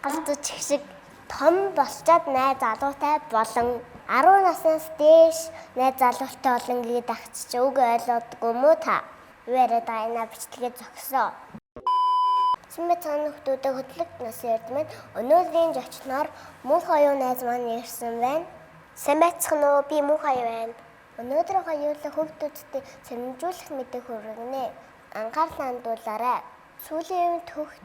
Галзууч шиг том болчоод найз залуутай болон 10 наснаас дээш найз залуутай олон гээд агч үг ойлгодгүй мүү та? Яриад айна бичлэгээ зогсоо. Сумын цааны хүмүүстэй хөдлөлт нас ярдмын өнөөдрийн зочноор муухай юу найз маань ирсэн байна. Сайн байцгаана уу? Би муухай байна. Өнөөдөр хоёулаа хүмүүстэй сэрэмжүүлэх мэдээ хүргэнэ. Анхаарлаа хандуулаарай. Сүүлийн үед хүмүүс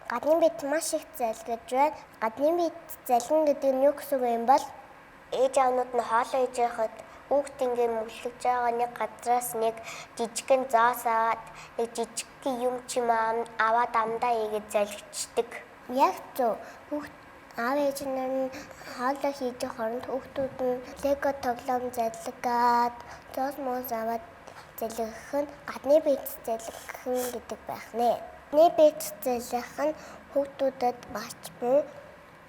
гадны бит маш их залгиж байна. Гадны бит залгин гэдэг нь юу гэсэн үг юм бол ээж аавнууд нь хоолоо ээж яхад хүүхд ингээ мөглөж байгаа нэг газраас нэг жижигхэн заасаад нэг жижиг юм чим аваад амдаа игээд залгичдаг. Яг зөв. Хүүхд аав ээж нь хоолоо хийж хооронд хүүхдүүд нь лего тоглоом залгаад тоос моос аваад залгих нь гадны бит залгих гэдэг байх нэ. Гадны бит залгих нь хүүхдүүдэд багч буй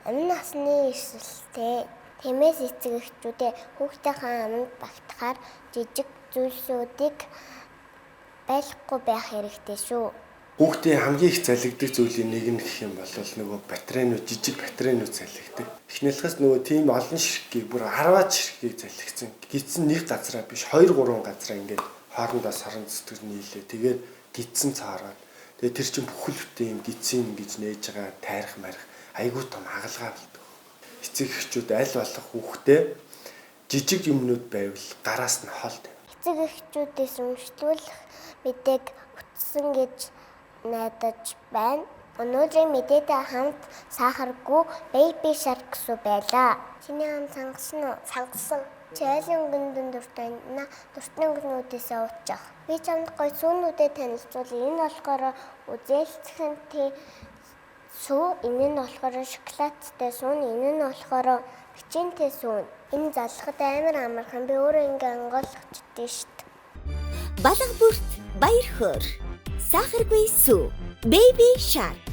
амин насны эрсдэлтэй. Тиймээс эцэг эхчүүдээ хүүхдийнхээ аминд багтахаар жижиг зүйлсүүдийг байхгүй байх хэрэгтэй шүү. Хүүхдийн хамгийн их залгидаг зүйлийн нэг нь гэх юм бол нөгөө батарейнууд, жижиг батарейнууд залгидаг. Эхнийхээс нөгөө тийм олон ширхгийг бүр 10-аад ширхгийг залгицсан. Гидсэн нэг газараа биш 2-3 газараа ингээд хоорондоо саран зүтгэр нийлээ. Тэгээд гидсэн цаараад. Тэгээд тэр чинь бүхэлдээ юм гидсэн ингэж нээж байгаа тайрах марих айгүй том хагалгаа болдог. Эцэг эхчүүд аль болох хүүхдээ жижиг юмнууд байвал гараас нь холд. Эцэг эхчүүдээс өмчлүүлэх мэдээг утсан гэж найдаж байна. Өнөөдрийн мэдээтэй хамт сахаргүй baby shark гэсэн байлаа. Чиний ам сангасан уу? Сангасан. Чайлан гүндэн дуртайна дуртны өнгөнүүдээс уучих. Би чамд гоё сүүнүүдэд танилцуулъя. Энэ болохоор үзээлцэхэнтэй сүү, энэ нь болохоор шоколадтай сүүн, энэ нь болохоор бичэнтэй сүүн. Энэ залхахад амар амархан. Би өөрөө ингээ ангуулчихдээ шүү дээ. Балга бүрт баяр хөөр. Сахаргүй сүү. Baby Shark.